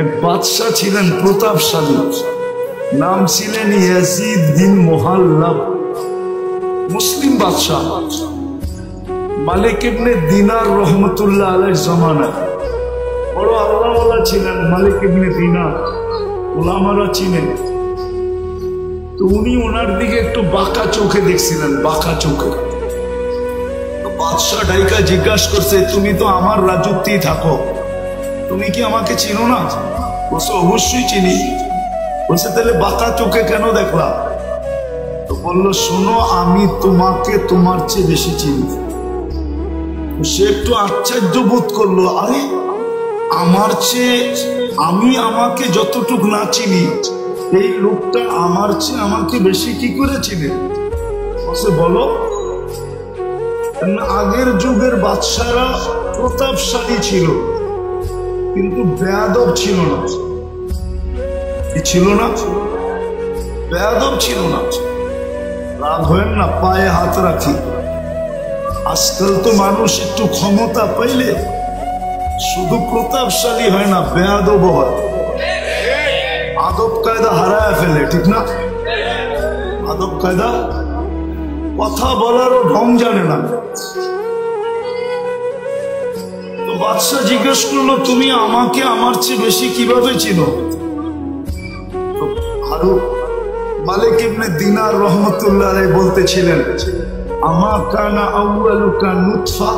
এক বাদশাহ ছিলেন প্রতাপশালী, নাম ছিলেন ইয়াজিদ বিন মুহাল্লাব। মুসলিম বাদশাহ, মালিক ইবনে দিনার রহমতুল্লাহ আলাইহির জামানায় বড় আল্লাহওয়ালা ছিলেন। মালিক ইবনে দিনার ওলামারা চিনেন তো, উনি ওনার দিকে একটু বাঁকা চোখে দেখছিলেন, বাঁকা চোখে। বাদশাহ ডাইকা জিজ্ঞাসা করছে, তুমি তো আমার রাজত্বেই থাকো, তুমি কি আমাকে চিনো না? বলছে অবশ্যই চিনি। বলছে তাহলে বাঁকা চোখে কেন দেখলা? তো বললো, শোনো, আমি তোমাকে তোমার চেয়ে বেশি চিনি। সে একটু আশ্চর্য বোধ করলো, আরে আমার চেয়ে, আমি আমাকে যতটুকু না চিনি, এই লোকটা আমার চেয়ে আমাকে বেশি কি করে চিনে? বলছে বলো। আগের যুগের বাদশারা প্রতাপশালী ছিল, কিন্তু বেয়াদব ছিল না। কি ছিল না? বেয়াদব ছিল না। রাগ হয় না, পায়ে হাত রাখি। আজকাল তো মানুষ একটু ক্ষমতা পাইলে শুধু প্রতাপশালী হয় না, বেয়াদব হয়, আদব কায়দা হারায় ফেলে, ঠিক না? আদব কায়দা, কথা বলারও ঢং জানে না। তো বাদশাহ জিজ্ঞেস করলো, তুমি আমাকে আমার চেয়ে বেশি কিভাবে চিনো? আরো মালিক ইবনে দিনার রহমতুল্লাহ আলাইহি বলতেছিলেন, আমা কানা আউয়ালুকা নুতফা,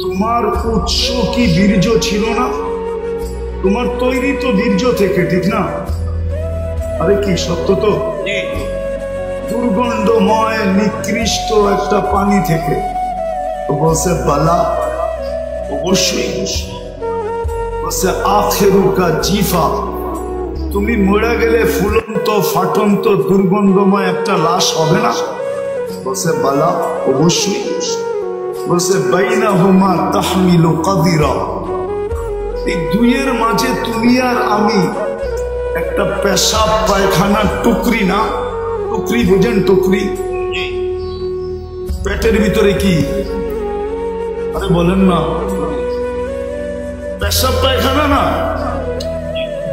তোমার উৎস কি বীর্য ছিল না? তোমার তৈরি তো বীর্য থেকে, ঠিক না? আরে কি সত্য তো? দুর্গন্ধময় নিকৃষ্ট একটা পানি থেকে। বলছে বালা, অবশ্যই। বলছে আখেরুকা জিফা, তুমি মরে গেলে ফুলন্ত ফাটন্ত দুর্গন্ধময় একটা লাশ হবে না? বলছে বালা, অবশ্যই। বলছে বাইনাহুমা তাহমিলু কাদিরা, এই দুইয়ের মাঝে তুমি আর আমি একটা পেশাব পায়খানার টুকরি না? টুকরি বুঝেন? টুকরি পেটের ভিতরে কি? আরে বলেন না, পেশাব পায়খানা না,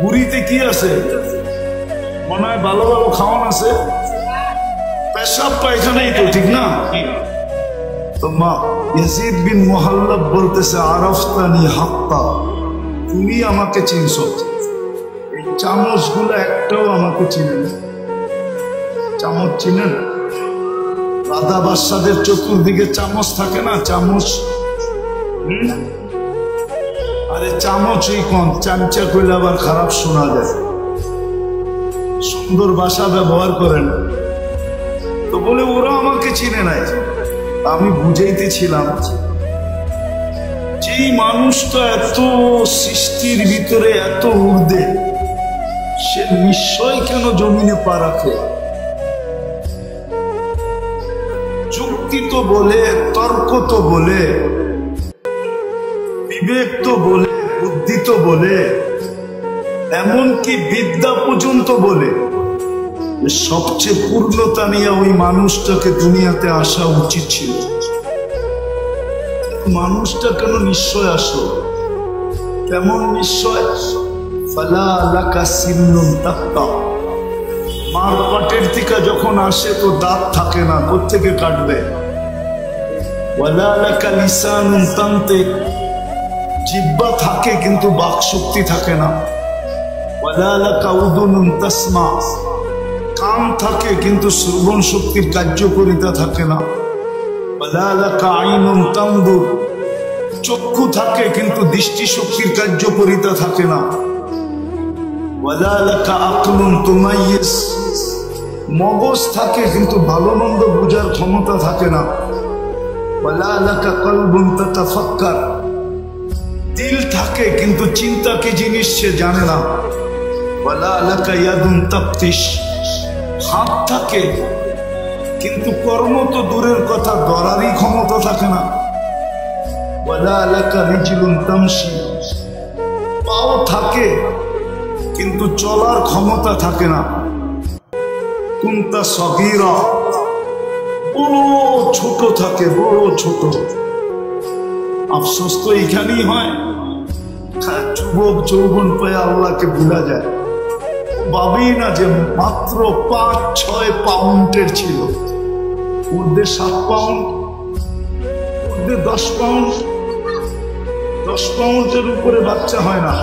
বুড়িতে কি আছে? মনে হয় ভালো ভালো খাওয়ান আছে, পেশাব পায়খানাই তো, ঠিক না? তো মা ইয়াজিদ বিন মুহাল্লাব বলতেছে, আরাফতানি হাক্কা, তুমি আমাকে চিনছো, এই চামচ গুলো একটাও আমাকে চিনে না। চামচ চিনেন? রাধা বাদশাদের চতুর্দিকে চামচ থাকে না, চামচ। আরে চামচই কোন, চামচা কইলে আবার খারাপ শোনা যায়। সুন্দর ভাষা ব্যবহার করেন। তো বলে ওরা আমাকে চিনে নাই। আমি বুঝাইতেছিলাম, যেই মানুষটা এত সৃষ্টির ভিতরে এত ঊর্ধ্বে, সে নিশ্চয় কেন জমিনে পা রাখে? যুক্তি তো বলে, তর্ক তো বলে, বিবেক তো বলে, বুদ্ধি তো বলে, এমনকি বিদ্যা পর্যন্ত বলে। সবচেয়ে পূর্ণতা নিয়ে ওই মানুষটাকে দুনিয়াতে আসা উচিত ছিল। মানুষটা কেন নিশ্চয় আসলো? কেমন নিশ্চয়? ফালা লাকা সিন্নুন তাক্তা, মার পাটের থেকে যখন আসে তো দাঁত থাকে না, কোত্থেকে কাটবে? ওয়ালা লাকা লিসানুন তানতিক, জিহ্বা থাকে কিন্তু বাক শক্তি থাকে না। ওয়ালা লাকা উযুনুন তাসমা, কান থাকে কিন্তু শ্রবণ শক্তির কার্যকারিতা থাকে না। ওয়ালা লাকা আইনুন তানদুর, চক্ষু থাকে কিন্তু দৃষ্টি শক্তির কার্যকারিতা থাকে না। ওয়ালা লাকা আকলুন তুমাইয়িজ, মগজ থাকে কিন্তু ভালো মন্দ বোঝার ক্ষমতা থাকে না। ওয়ালা লাকা কলবুন তাতাফাক্কার, দিল থাকে কিন্তু চিন্তা কি জিনিস সে জানে না। ওয়ালা লাকা ইয়াদুন তাফতিশ, হাত থাকে কিন্তু কর্ম তো দূরের কথা, ধরারই ক্ষমতা থাকে না। ওয়ালা লাকা রিজলুন তামশি, পাও থাকে কিন্তু চলার ক্ষমতা থাকে না। কুনতা সগীরা, বড় ছোট থাকে, বড় ছোট। আফসোস তো এখানেই হয়, যুবক যৌবন পেয়ে আল্লাহকে ভুলা যায়। ভাবি না যে মাত্র 5-6 পাউন্ডের ছিল, ঊর্ধ্বে 7 পাউন্ড, ঊর্ধ্বে 10 পাউন্ড। 10 পাউন্ডের উপরে বাচ্চা হয় না।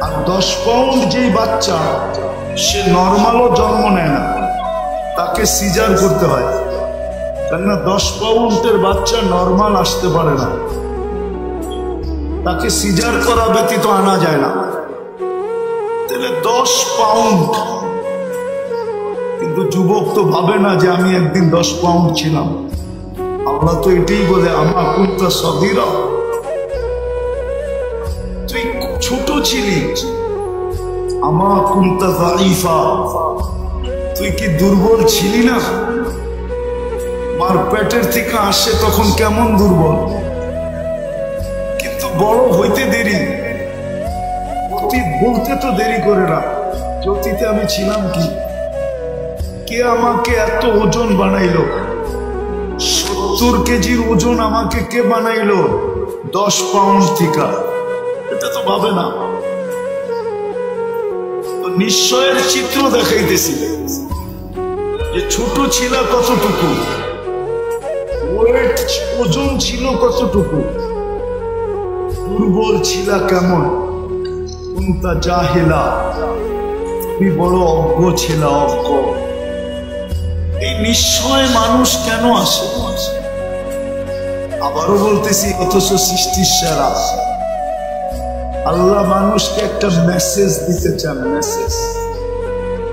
আর 10 পাউন্ড যেই বাচ্চা, সে নর্মালও জন্ম নেয় না, তাকে সিজার করতে হয়। কেননা 10 পাউন্ডের বাচ্চা নর্মাল আসতে পারে না, তাকে সিজার করা ব্যতীত আনা যায় না। তাহলে 10 পাউন্ড। কিন্তু যুবক তো ভাবে না যে আমি একদিন 10 পাউন্ড ছিলাম। আল্লাহ তো এটাই বলে, আমা কুনতা সগীরা, তুই ছোট ছিলি। আমা কুনতা যায়ীফা, তুই কি দুর্বল ছিলি না? মার পেটের থেকে আসে তখন কেমন দুর্বল, কিন্তু বড় হইতে দেরি। অতীত বলতে তো দেরি করে না, অতীতে আমি ছিলাম কি? কে আমাকে এত ওজন বানাইলো? 70 কেজির ওজন আমাকে কে বানাইলো 10 পাউন্ড থেকে? এটা তো ভাবে না। তো নিশ্চয়ের চিত্র দেখাইতেছি যে ছোট ছিল কতটুকু, ওয়েট ওজন ছিল কতটুকু, দুর্বল ছিল কেমন। কুনতা জাহিলা, তুমি বড় অজ্ঞ ছিল, অজ্ঞ। এই নিশ্চয় মানুষ কেন আসে? আবারও বলতেছি, অথচ সৃষ্টির সেরা আল্লাহ মানুষকে একটা মেসেজ দিতে চান, মেসেজ।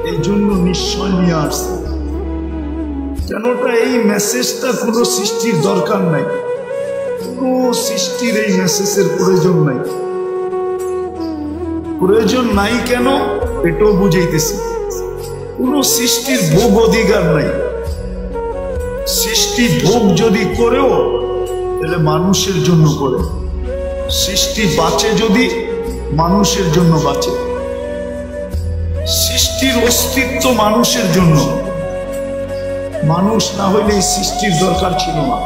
এই জন্য নিশ্চয় নিয়ে আসছে। কেনটা এই মেসেজটা কোনো সৃষ্টির দরকার নাই, কোনো সৃষ্টির এই মেসেজের প্রয়োজন নাই। প্রয়োজন নাই কেন এটাও বুঝাইতেছি। কোন সৃষ্টির ভোগ অধিকার নাই। সৃষ্টি ভোগ যদি করেও তাহলে মানুষের জন্য করে। সৃষ্টি বাঁচে যদি মানুষের জন্য বাঁচে। সৃষ্টির অস্তিত্ব মানুষের জন্য। মানুষ না হইলে এই সৃষ্টির দরকার ছিল না।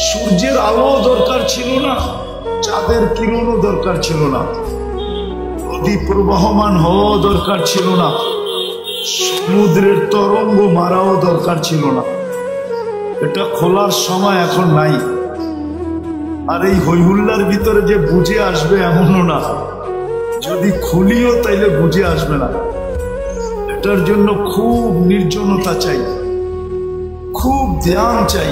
সূর্যের আলো দরকার ছিল না, চাঁদের কিরণও দরকার ছিল না, নদী প্রবাহমান হওয়া দরকার ছিল না, সমুদ্রের তরঙ্গ মারাও দরকার ছিল না। এটা খোলার সময় এখন নাই। আর এই হইহুল্লার ভিতরে যে বুঝে আসবে এমনও না, যদি খুলিও তাইলে বুঝে আসবে না। এটার জন্য খুব নির্জনতা চাই, খুব ধ্যান চাই,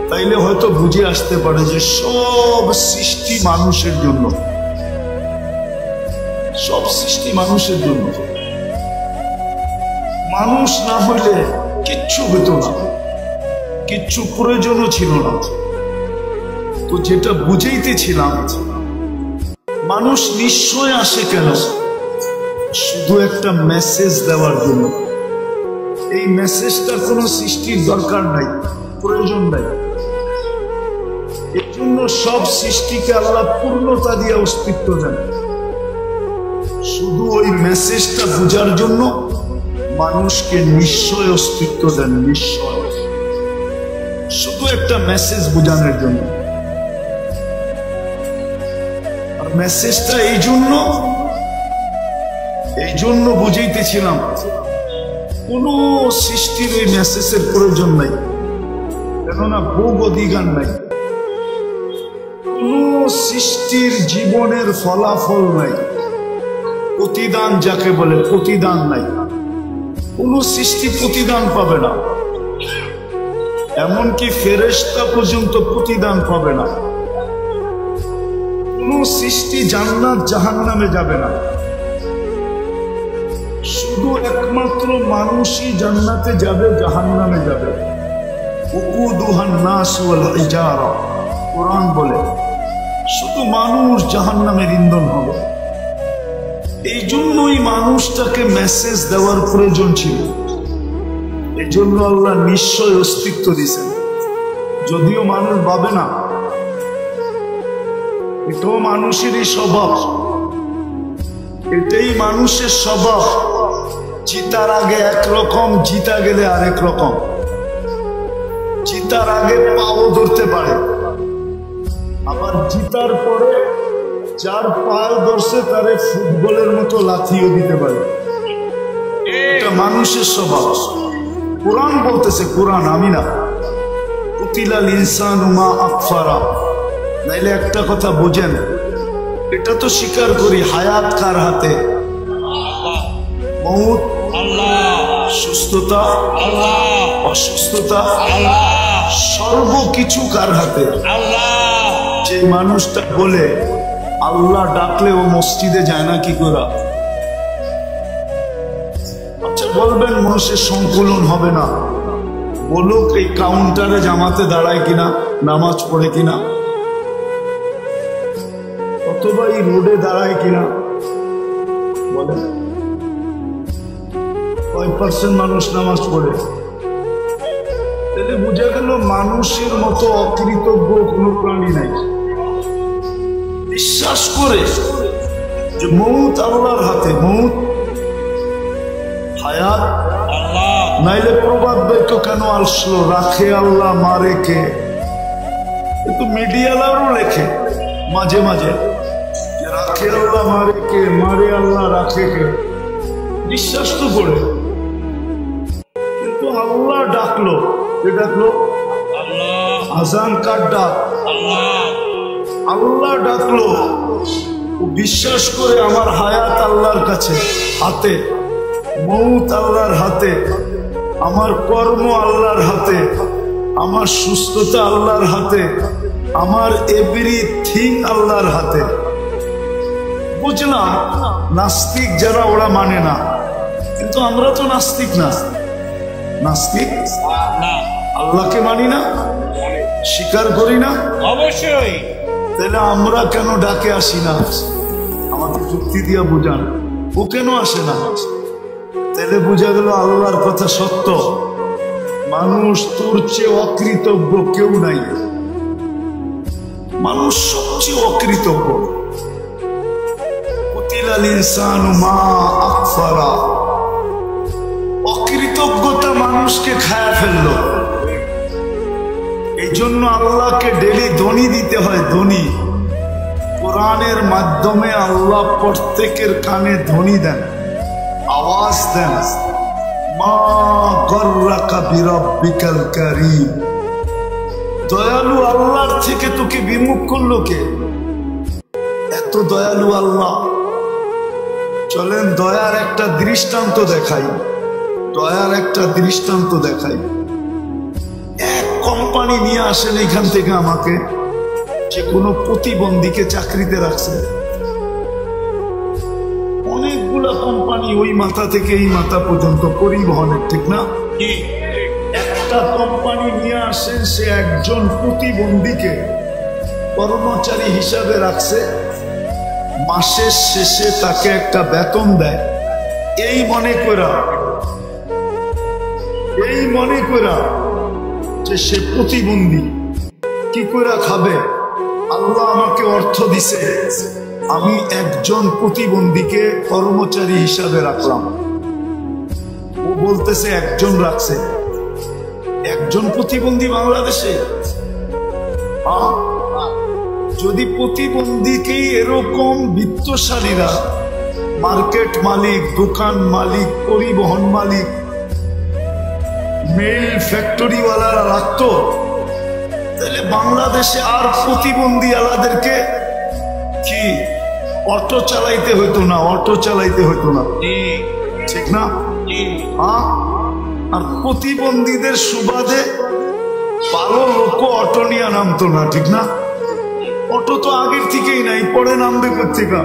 তাইলে হয়তো বুঝে আসতে পারে যে সব সৃষ্টি মানুষের জন্য। সব সৃষ্টি মানুষের জন্য। মানুষ না হইলে কিচ্ছু হতো না, কিচ্ছু প্রয়োজনও ছিল না। তো যেটা বুঝাইতেছিলাম, মানুষ নিশ্চয় আসে কেন? শুধু একটা মেসেজ দেওয়ার জন্য। এই মেসেজটা কোনো সৃষ্টির দরকার নাই, প্রয়োজন নাই। এর জন্য সব সৃষ্টিকে আল্লাহ পূর্ণতা দিয়ে অস্তিত্ব দেন। শুধু ওই মেসেজটা বোঝার জন্য মানুষকে নিশ্চয় অস্তিত্ব দেন। নিশ্চয় শুধু একটা মেসেজ বোঝানোর জন্য। আর মেসেজটা এই জন্য বুঝাইতেছিলাম, কোন সৃষ্টির ওই মেসেজের প্রয়োজন নাই, কেননা ভোগ অধিকার নাই। কোন সৃষ্টির জীবনের ফলাফল নাই, প্রতিদান যাকে বলে, প্রতিদান নাই। কোন সৃষ্টি প্রতিদান পাবে না, এমনকি ফেরেশতা পর্যন্ত প্রতিদান পাবে না। কোন সৃষ্টি জান্নাত জাহান্নামে যাবে না। শুধু একমাত্র মানুষই জান্নাতে যাবে, জাহান্নামে যাবে। উকুদুহান নাস ওয়াল ইজারা, কোরআন বলে শুধু মানুষ জাহান্নামের ইন্ধন হবে। এই জন্যই মানুষটাকে মেসেজ দেওয়ার প্রয়োজন ছিল। এই জন্য আল্লাহ নিশ্চয় অস্তিত্ব দিয়েছেন, যদিও মানুষ ভাবে না। এটাও মানুষেরই স্বভাব, এটাই মানুষের স্বভাব। জিতার আগে একরকম, জিতা গেলে আরেক রকম। জিতার আগে পাও ধরতে পারে, আবার জিতার পরে যার পায়ে ধরছে তারে ফুটবলের মতো লাথিও দিতে পারে। এটা মানুষের স্বভাব। কোরআন বলতেছে, কোরআন, আমি না। কুতিলাল ইনসানু মা আকফারা। নাইলে একটা কথা বোঝেন, এটা তো স্বীকার করি, হায়াত কার হাতে? মউত আল্লাহ, সুস্থতা আল্লাহ, অসুস্থতা আল্লাহ, সর্বকিছু কার হাতে? আল্লাহ। যে মানুষটা বলে আল্লাহ ডাকলে ও মসজিদে যায় না কি করে? আচ্ছা বলবেন মানুষের সংকুলন হবে না, বলুক এই কাউন্টারে জামাতে দাঁড়ায় কিনা, নামাজ পড়ে কিনা, অথবা এই রোডে দাঁড়ায় কিনা, বলেন কয় পার্সেন্ট মানুষ নামাজ পড়ে? তাহলে বোঝা গেল মানুষের মতো অকৃতজ্ঞ কোন প্রাণী নাই। বিশ্বাস করে যে মউত আল্লাহর হাতে, মউত হায়াত আল্লাহ। নাইলে প্রবাদ বাক্য কেন আসলো, রাখে আল্লাহ মারে কে? কিন্তু মিডিয়ালারও লেখে মাঝে মাঝে, রাখে আল্লাহ মারে কে, মারে আল্লাহ রাখে কে। বিশ্বাস তো করে, কিন্তু আল্লাহ ডাকলো, কে ডাকলো? আজান কার ডাক? আল্লাহ ডাকলো। ও বিশ্বাস করে আমার হায়াত আল্লাহর কাছে, হাতে, মউত আল্লাহর হাতে, আমার কর্ম আল্লাহর হাতে, আমার সুস্থতা আল্লাহর হাতে, আমার এভরিথিং আল্লাহর হাতে। বুঝলাম নাস্তিক যারা ওরা মানে না, কিন্তু আমরা তো নাস্তিক না। নাস্তিক আল্লাহকে মানি না, স্বীকার করি না, অবশ্যই। তাহলে আমরা কেন ডাকে আসি না? আমাকে যুক্তি দিয়া বুঝান, ও কেন আসে না? তাহলে বোঝা গেল আল্লাহর কথা সত্য। মানুষ তোর চেয়ে অকৃতজ্ঞ কেউ নাই, মানুষ সবচেয়ে অকৃতজ্ঞ। কুতিলাল ইনসানু মা আকফারা। অকৃতজ্ঞতা মানুষকে খায়া ফেললো। এই জন্য আল্লাহকে ডেলি ধ্বনি দিতে হয়, ধ্বনি। কোরআনের মাধ্যমে আল্লাহ প্রত্যেকের কানে ধ্বনি দেন, আওয়াজ দেন। মা গররাকা বিরাব্বিকাল কারীম। দয়ালু আল্লাহর থেকে তোকে বিমুখ করলো কে? এত দয়ালু আল্লাহ। চলেন দয়ার একটা দৃষ্টান্ত দেখাই, দয়ার একটা দৃষ্টান্ত দেখাই। এক কোম্পানি নিয়ে আসেন এখান থেকে আমাকে, যে কোনো প্রতিবন্ধীকে চাকরিতে রাখছে। অনেকগুলা কোম্পানি, ওই মাথা থেকে এই মাথা পর্যন্ত পরিবহনের, ঠিক না? একটা কোম্পানি নিয়ে আসেন, সে একজন প্রতিবন্ধীকে কর্মচারী হিসাবে রাখছে, মাসের শেষে তাকে একটা বেতন দেয়। এই মনে করা যে সে প্রতিবন্ধী, কি করে খাবে? আল্লাহ আমাকে অর্থ দিছে, আমি একজন প্রতিবন্ধীকে কর্মচারী হিসাবে রাখলাম। ও বলতেছে একজন রাখছে, একজন প্রতিবন্ধী বাংলাদেশে। যদি প্রতিবন্ধীকেই এরকম বিত্তশালীরা, মার্কেট মালিক, দোকান মালিক, পরিবহন মালিক, মেল ফ্যাক্টরিওয়ালারা রাখতো, তাহলে বাংলাদেশে আর প্রতিবন্ধী আলাদেরকে কি অটো চালাইতে হইতো না, অটো চালাইতে হইতো না, ঠিক না? আর প্রতিবন্ধীদের সুবাদে ভালো লোক অটো নিয়ে নামতো না, ঠিক না? অটো তো আগের থেকেই নাই, পরে নামবে কোথেকে?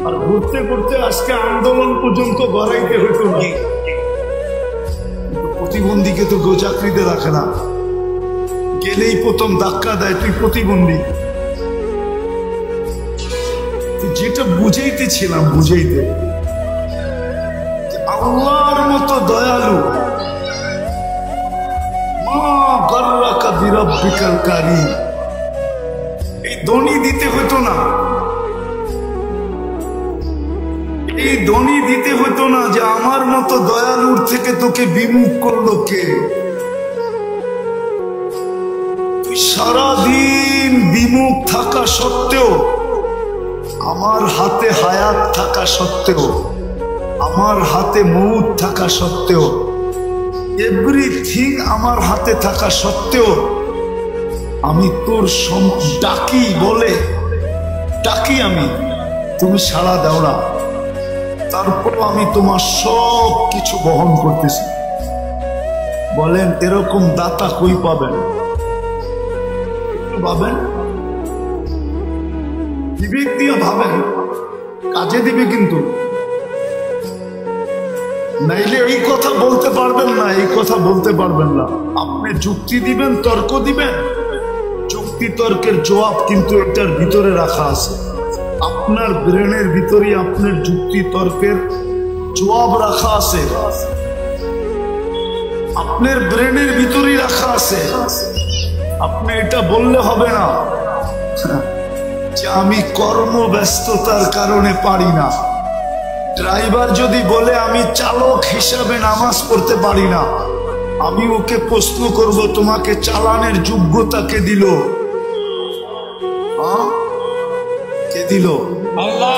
আর ঘুরতে ঘুরতে আজকে আন্দোলন পর্যন্ত গড়াইতে হইতো না। প্রতিবন্ধীকে তো কেউ চাকরিতে রাখে না, গেলেই প্রথম ধাক্কা দেয়, তুই প্রতিবন্ধী। যেটা বুঝাইতেছিলাম, বুঝাইতে আল্লাহর মতো দয়ালু, মা গররাকা বিরাব্বিকাল কারীম, এই ধ্বনি দিতে হতো না, এই ধ্বনি দিতে হতো না যে আমার মতো দয়ালুর থেকে তোকে বিমুখ করলো কে? তুই সারাদিন মুখ থাকা সত্ত্বেও, আমার হাতে হায়াত থাকা সত্ত্বেও, আমার হাতে মউত থাকা সত্ত্বেও, এভরিথিং আমার হাতে থাকা সত্ত্বেও আমি তোর ডাকি বলে ডাকি, আমি তুমি সাড়া দাও না, তারপর আমি তোমার সব কিছু বহন করতেছি। বলেন এরকম দাতা কই পাবেন? ভাবেন, বিবেক দিয়ে ভাবেন, কাজে দিবে কিন্তু। নাইলে এই কথা বলতে পারবেন না, এই কথা বলতে পারবেন না। আপনি যুক্তি দিবেন, তর্ক দিবেন, যুক্তি তর্কের জবাব কিন্তু এটার ভিতরে রাখা আছে। আপনার ব্রেনের ভিতরে আপনার যুক্তি তর্কের জবাব রাখা আছে, আপনার ব্রেনের ভিতরেই রাখা আছে। আপনি এটা বললে হবে না যে আমি কর্মব্যস্ততার কারণে পারি না। ড্রাইভার যদি বলে আমি চালক হিসাবে নামাজ পড়তে পারি না, আমি ওকে প্রশ্ন করব তোমাকে চালানের যোগ্যতা কে দিল? কে দিল? আল্লাহ।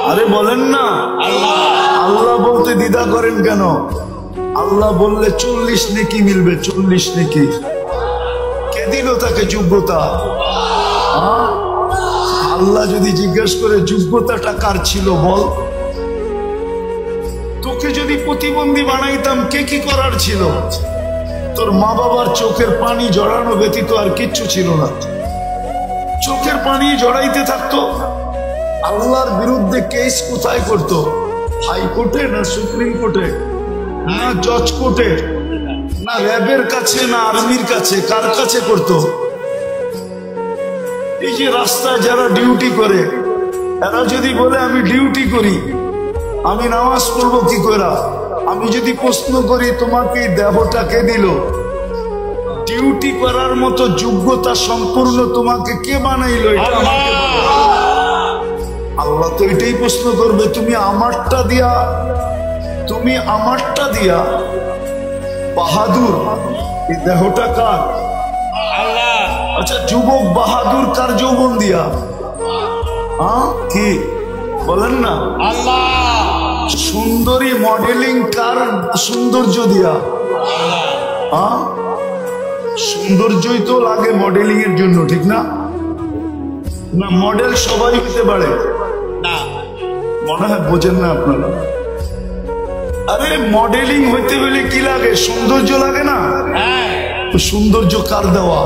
আরে বলেন না আল্লাহ। আল্লাহ বলতে দ্বিধা করেন কেন? আল্লাহ বললে 40 নেকি মিলবে, 40 নেকি। কে দিল তাকে যোগ্যতা? আল্লাহ যদি জিজ্ঞেস করে যোগ্যতাটা কার ছিল বল, তোকে যদি প্রতিবন্ধী বানাইতাম কে কি করার ছিল? তোর মা বাবার চোখের পানি জড়ানো ব্যতীত আর কিচ্ছু ছিল না। চোখের পানি জড়াইতে থাকতো। আল্লাহর বিরুদ্ধে কেস কোথায় করতো? হাইকোর্টে না সুপ্রিম কোর্টে না জজ কোর্টে না র্যাবের কাছে না আর্মির কাছে? কার কাছে করতো? এই যে রাস্তায় যারা ডিউটি করে, এরা যদি বলে আমি ডিউটি করি, আমি নামাজ পড়বো কি করে? আমি যদি প্রশ্ন করি তোমাকে দেহটা কে দিল? ডিউটি করার মতো যোগ্যতা সম্পূর্ণ তোমাকে কে বানাইলো? এটা আমাকে বলো। আল্লাহ তো এটাই প্রশ্ন করবে, তুমি আমারটা দিয়া বাহাদুর, এই দেহটা কার? আল্লাহ। আচ্ছা যুবক বাহাদুর কার যৌবন দিয়া? কি বলেন না? আল্লাহ। সুন্দরী মডেলিং কার সৌন্দর্য দিয়া? সৌন্দর্যই তো লাগে মডেলিং এর জন্য, ঠিক না? না মডেল সবাই হতে পারে না, মনে হয় বোঝেন না আপনারা। আরে মডেলিং হইতে হলে কি লাগে? সৌন্দর্য লাগে না? সৌন্দর্য কার দেওয়া?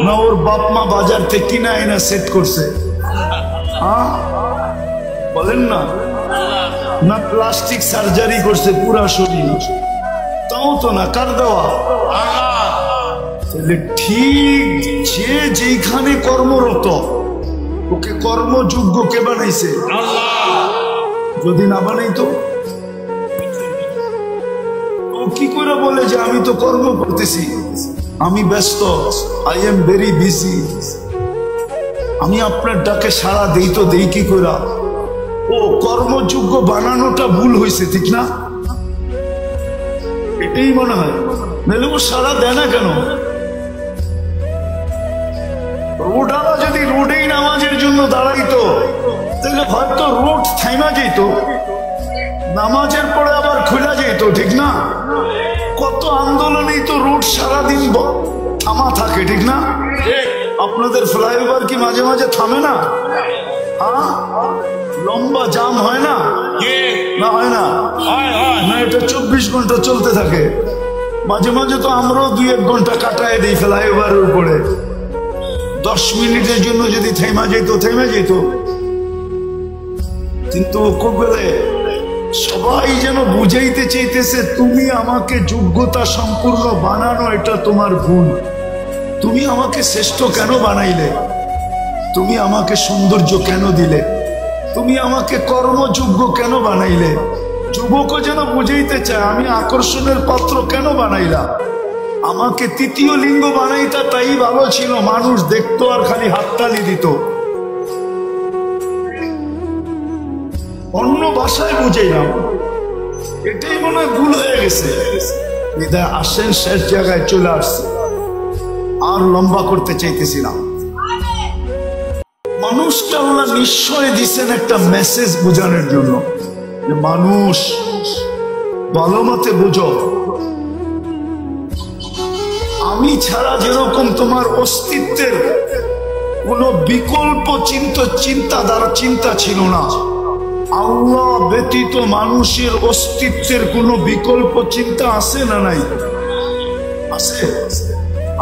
না ওর বাপ মা বাজার থেকে কিনা এনে সেট করছে? বলেন না? না প্লাস্টিক সার্জারি করছে পুরা শরীর? তাও তো না, কার দেওয়া? তাহলে ঠিক যে যেখানে কর্মরত ওকে কর্মযোগ্য কে বানাইছে? যদি না বানাইতো ও কি করে বলে যে আমি তো কর্ম করতেছি, আমি ব্যস্ত, আই এম ভেরি বিজি, আমি আপনার ডাকে সাড়া দেই তো দেই কি করে? ও কর্মযোগ্য বানানোটা ভুল হয়েছে, ঠিক না? এটাই মনে হয়। নাহলে ও সাড়া দেয় না কেন? রোডালা যদি রোডেই নামাজের জন্য দাঁড়াইতো তাহলে হয়তো রোড থাইমা যেত, নামাজের পরে আবার খোলা যেত, ঠিক না? কত আন্দোলনেই তো রোড সারাদিন থামা থাকে, ঠিক না? আপনাদের ফ্লাইওভার কি মাঝে মাঝে থামে না? লম্বা জাম হয় না? না হয় না? না এটা 24 ঘন্টা চলতে থাকে। মাঝে মাঝে তো আমরাও 2-1 ঘন্টা কাটায় দিই ফ্লাইওভারের উপরে। 10 মিনিটের জন্য যদি থেমা যেত থেমে যেত। কিন্তু বলে সবাই যেন বুঝাইতে চাইতেছে তুমি আমাকে যোগ্যতা সম্পূর্ণ বানানো, এটা তোমার ভুল। তুমি আমাকে শ্রেষ্ঠ কেন বানাইলে? তুমি আমাকে সৌন্দর্য কেন দিলে? তুমি আমাকে কর্মযোগ্য কেন বানাইলে? যুবকও যেন বুঝাইতে চায় আমি আকর্ষণের পাত্র কেন বানাইলা? আমাকে তৃতীয় লিঙ্গ বানাইতা তাই ভালো ছিল, মানুষ দেখতো আর খালি হাততালি দিত। অন্য ভাষায় বুঝাইলাম, এটাই মনে হয় ভুল হয়ে গেছে। বিদায় আসেন, শেষ জায়গায় চলে আসছে, আর লম্বা করতে চাইতেছিলাম। মানুষকে আল্লাহ নিশ্চয় দিচ্ছেন একটা মেসেজ বোঝানোর জন্য যে মানুষ ভালো মতে বুঝো, আমি ছাড়া যেরকম তোমার অস্তিত্বের কোন বিকল্প চিন্তা ছিল না, আল্লাহ ব্যতীত মানুষের অস্তিত্বের কোন বিকল্প চিন্তা আছে না নাই? আছে।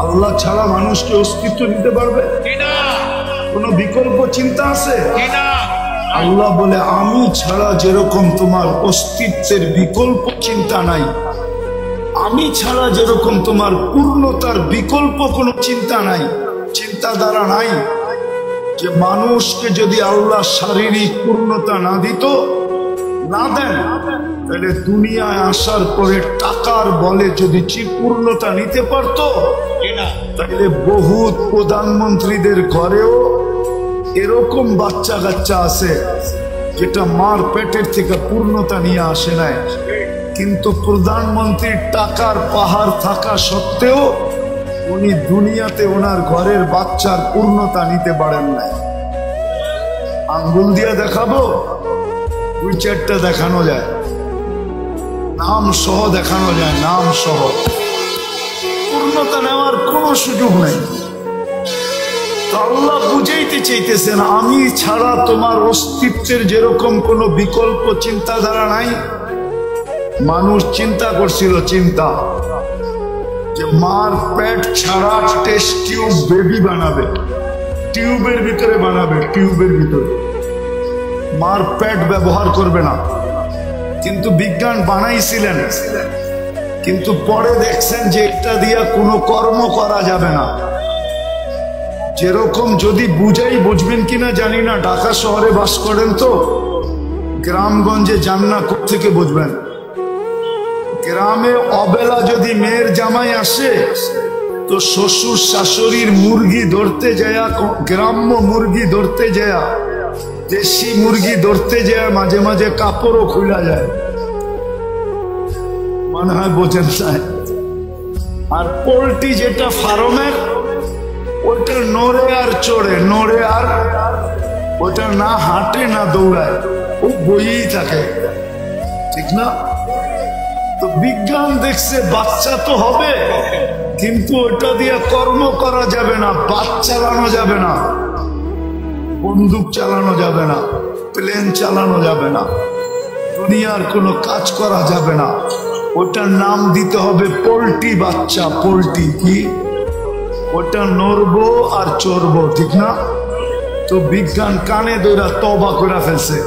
আল্লাহ ছাড়া মানুষকে অস্তিত্ব নিতে পারবে? কোন বিকল্প চিন্তা আছে? আল্লাহ বলে আমি ছাড়া যেরকম তোমার অস্তিত্বের বিকল্প চিন্তা নাই, আমি ছাড়া যেরকম তোমার পূর্ণতার বিকল্প কোনো চিন্তা নাই, চিন্তাধারা নাই, যে মানুষকে যদি আল্লাহ শারীরিক পূর্ণতা না দিত, না দেন, তাহলে দুনিয়ায় আসার পরে টাকার বলে যদি পূর্ণতা নিতে পারত, তাহলে বহুত প্রধানমন্ত্রীদের ঘরেও এরকম বাচ্চা কাচ্চা আছে যেটা মার পেটের থেকে পূর্ণতা নিয়ে আসে নাই, কিন্তু প্রধানমন্ত্রীর টাকার পাহাড় থাকা সত্ত্বেও উনি দুনিয়াতে ওনার ঘরের বাচ্চার পূর্ণতা নিতে পারেন নাই। আঙ্গুল দিয়ে দেখাবো? 2-4টা দেখানো যায়, নাম সহ দেখানো যায়, নাম সহ। পূর্ণতা নেওয়ার কোনো সুযোগ নাই। আল্লাহ বুঝাইতে চাইতেছেন আমি ছাড়া তোমার অস্তিত্বের যেরকম কোনো বিকল্প চিন্তাধারা নাই। মানুষ চিন্তা করছিল, চিন্তা যে মার পেট ছাড়া টেস্ট টিউব বেবি বানাবে, টিউবের ভিতরে বানাবে, টিউবের ভিতরে, মার পেট ব্যবহার করবে না। কিন্তু বিজ্ঞান বানাইছিলেন, কিন্তু পরে দেখছেন যে এটা দিয়ে কোনো কর্ম করা যাবে না। যেরকম যদি বুঝাই, বুঝবেন কিনা জানি না, ঢাকা শহরে বাস করেন তো, গ্রামগঞ্জে যান না, কোত্থেকে বুঝবেন? গ্রামে অবেলা যদি মেয়ের জামাই আসে তো শ্বশুর শাশুড়ির মুরগি ধরতে যায়, গ্রাম্য মুরগি ধরতে যায়, দেশি মুরগি ধরতে যায়, মাঝে মাঝে কাপড়ও খুলা যায়, মনে হয় বোঝেন নাই। আর পোল্ট্রি যেটা ফার্মের, ওটা নড়ে আর চড়ে, নড়ে আর ওটা না হাঁটে না দৌড়ায়, ও বইয়েই থাকে, ঠিক না? তো বিজ্ঞান দেখছে বাচ্চা তো হবে, কিন্তু ওটা দিয়ে কর্ম করা যাবে না, বাস চালানো যাবে না, বন্দুক চালানো যাবে না, প্লেন চালানো যাবে না, দুনিয়ার কোনো কাজ করা যাবে না। ওটার নাম দিতে হবে পোল্ট্রি বাচ্চা। পোল্ট্রি কি? ওটা নড়বো আর চড়বো, ঠিক না? তো বিজ্ঞান কানে ধরে তওবা করে ফেলছে,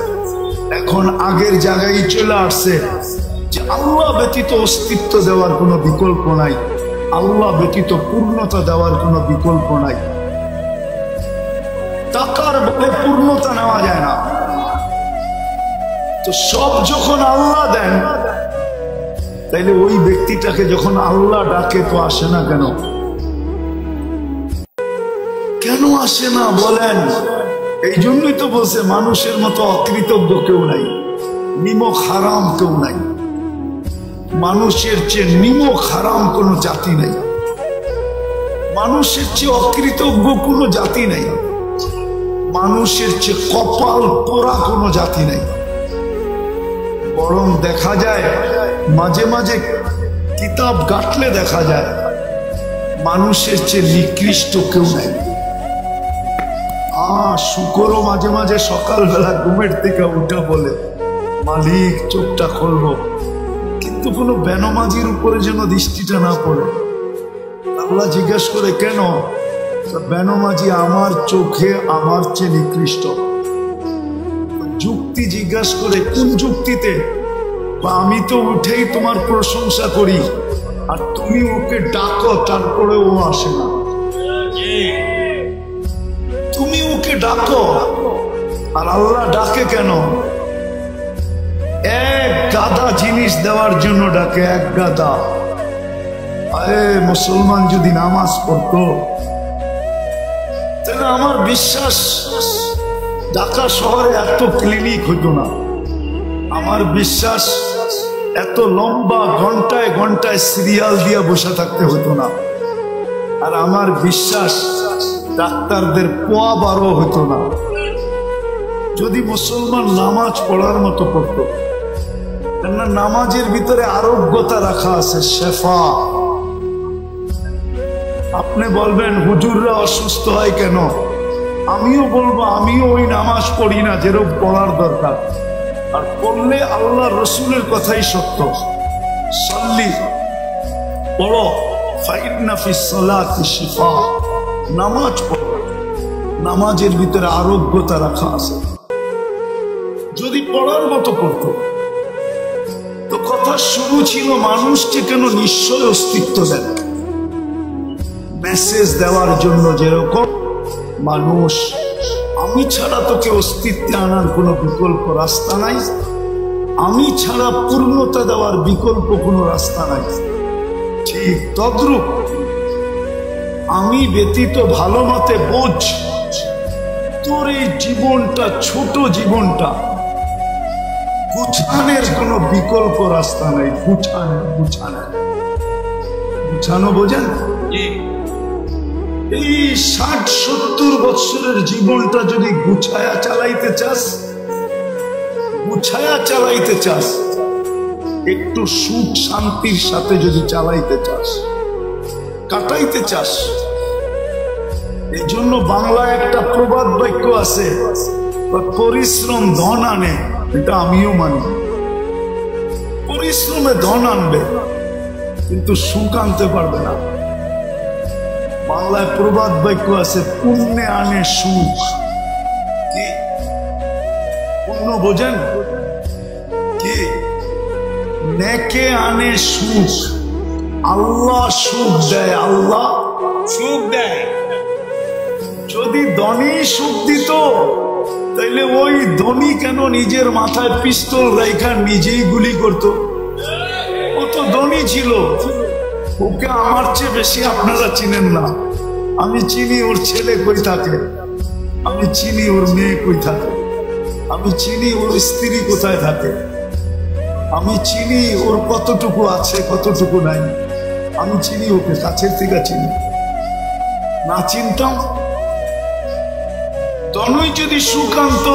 এখন আগের জায়গায় চলে আসছে যে আল্লাহ ব্যতীত অস্তিত্ব দেওয়ার কোনো বিকল্প নাই, আল্লাহ ব্যতীত পূর্ণতা দেওয়ার কোনো বিকল্প নাই। টাকার বলে পূর্ণতা নেওয়া যায় না। তো সব যখন আল্লাহ দেন, তাইলে ওই ব্যক্তিটাকে যখন আল্লাহ ডাকে তো আসে না কেন? কেন আসে না বলেন? এই জন্যই তো বলছে মানুষের মতো অকৃতজ্ঞ কেউ নাই, নিমক হারাম কেউ নাই, মানুষের চেয়ে নিমক হারাম কোনো জাতি নাই, মানুষের চেয়ে অকৃতজ্ঞ কোনো জাতি নাই, মানুষের চেয়ে কপাল পোড়া কোনো জাতি নাই। বরং দেখা যায় মাঝে মাঝে কিতাব ঘাটলে দেখা যায় মানুষের চেয়ে নিকৃষ্ট কেউ নাই। শুকরও মাঝে মাঝে সকালবেলা ঘুমের থেকে উঠে বলে মালিক চোখটা খুলবো, কিন্তু কোনো বেনমাজির উপরে যেন দৃষ্টিটা না পড়ে। আল্লাহ জিজ্ঞেস করে কেন? বেনমাজি আমার চোখে আমার চেয়ে নিকৃষ্ট। যুক্তি জিজ্ঞাসা করে, কোন যুক্তিতে? বা আমি তো উঠেই তোমার প্রশংসা করি আর তুমি ওকে ডাকো, তারপরে ও আসে না। তুমি ওকে ডাকো আর আল্লাহ ডাকে কেন? এক গাদা জিনিস দেওয়ার জন্য ডাকে, এক গাদা। আরে মুসলমান যদি নামাজ পড়তো, তাহলে আমার বিশ্বাস ঢাকা শহরে এত ক্লিনিক হইতো না, আমার বিশ্বাস এত লম্বা ঘন্টায় ঘন্টায় সিরিয়াল দিয়ে বসে থাকতে হতো না, আর আমার বিশ্বাস ডাক্তারদের পোয়া বারো হতো না যদি মুসলমান নামাজ পড়ার মতো পড়তো। কেননা নামাজের ভিতরে আরোগ্যতা রাখা আছে, শেফা। আপনি বলবেন হুজুররা অসুস্থ হয় কেন? আমিও বলবো আমিও ওই নামাজ পড়ি না যেরকম পড়ার দরকার, আর পড়লে আল্লাহ রসুলের কথাই সত্য। সাল্লি পড়ো, ফাইন্না ফিস সালাতি শিফা, নামাজ পড়ো, নামাজের ভিতরে আরোগ্যতা রাখা আছে। যদি পড়ার মতো পড়তো তো কথা শুরু ছিল মানুষকে কেন নিশ্চয় অস্তিত্ব দেন, মেসেজ দেওয়ার জন্য। যেরকম মানুষ, আমি ছাড়া তোকে অস্তিত্বে আনার কোনো বিকল্প রাস্তা নাই, আমি ছাড়া পূর্ণতা দেওয়ার বিকল্প কোনো রাস্তা নাই, ঠিক তদ্রূপ আমি ব্যতীত ভালো মতে বোঝ তোর এই জীবনটা, ছোট জীবনটা গুছানোর কোনো বিকল্প রাস্তা নাই। গুছানো বোঝেন? এই 60-70 বছরের জীবনটা যদি গুছায়া চালাইতে চাস, একটু সুখ শান্তির সাথে যদি চালাইতে চাস, কাটাইতে চাস, এই জন্য বাংলায় একটা প্রবাদ বাক্য আছে, পরিশ্রম ধন আনে। এটা আমিও মানি, পরিশ্রমে ধন আনবে কিন্তু সুখ আনতে পারবে না। বাংলায় প্রবাদ বাক্য আছে, পুণ্যে আনে সুখ। কি পুণ্য বোঝেন? কি নেকে আনে সুখ। আল্লাহ সুখ দেয়, আল্লাহ সুখ দেয়। যদি ধনী সুখ দিত তাইলে ওই ধনী কেন নিজের মাথায় পিস্তল রাইখা নিজেই গুলি করত? ও তো ধনী ছিল, ওকে আমার চেয়ে বেশি আপনারা চিনেন না। আমি চিনি ওর ছেলে কই থাকে, আমি চিনি ওর মেয়ে কই থাকে, আমি চিনি ওর স্ত্রী কোথায় থাকে, আমি চিনি ওর কতটুকু আছে কতটুকু নাই, আমি চিনি ওকে, কাছের থেকে চিনি। না চিনতাম, ধনই যদি সুখ আনত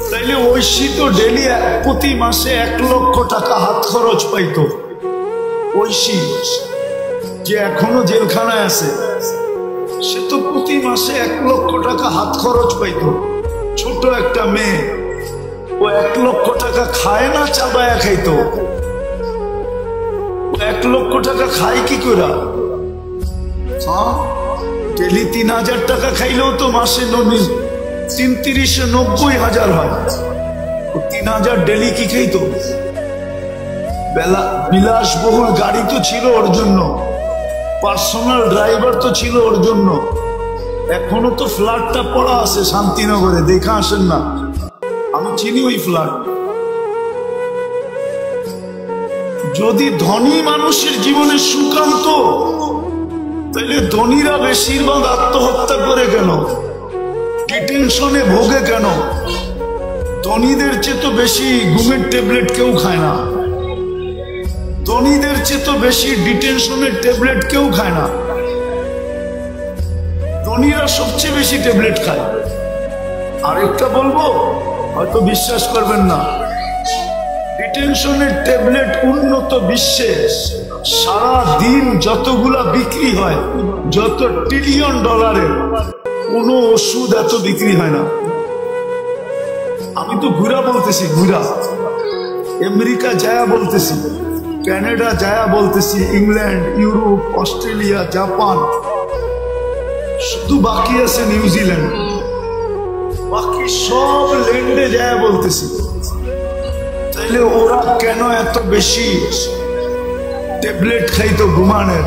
তাইলে ঐশী তো ডেলি প্রতি মাসে 1 লক্ষ টাকা হাত খরচ পাইত। ঐশী যে এখনো জেলখানায় আছে, সে তো প্রতি মাসে 1 লক্ষ টাকা হাত খরচ পাইত। ছোট একটা মেয়ে, ও 1 লক্ষ টাকা খায় না, চাবায়া খাইতো। 1 লক্ষ টাকা খায় কি করে? ডেলি 3000 টাকা খাইলেও তো মাসে 30-90,000 হয়। 3000 ডেলি কি খাইতো? বিলাসবহুল গাড়ি তো ছিল ওর জন্য, পার্সোনাল ড্রাইভার তো ছিল ওর জন্য। এখনো তো ফ্ল্যাটটা পড়া আছে শান্তিনগরে, দেখা আসেন না? আমি চিনি ওই ফ্ল্যাট। যদি ধনী মানুষের জীবনে সুখ আনতো তাহলে ধনীরা বেশিরভাগ আত্মহত্যা করে কেন, ডিটেনশনে ভোগে কেন? ধনীদের চেয়ে তো বেশি ঘুমের ট্যাবলেট কেউ খায় না, ধনীদের চেয়ে তো বেশি ডিটেনশনের ট্যাবলেট কেউ খায় না। ধনীরা সবচেয়ে বেশি ট্যাবলেট খায়। আরেকটা বলবো, হয়তো বিশ্বাস করবেন না, ডিটেনশনের ট্যাবলেট উন্নত বিশ্বে সারা দিন যতগুলা বিক্রি হয়, যত $1 ট্রিলিয়ন, কোনো ওষুধ এত বিক্রি হয় না। আমি তো ঘুরা বলতেছি, ঘুরা আমেরিকা যায়া বলতেছি, কানাডা যায়া বলতেছি, ইংল্যান্ড, ইউরোপ, অস্ট্রেলিয়া, জাপান, শুধু বাকি আছে নিউজিল্যান্ড। বাকি সব ল্যান্ডে যায়া বলতেছি। তাইলে ওরা কেন এত বেশি ট্যাবলেট খাইতো ঘুমানের?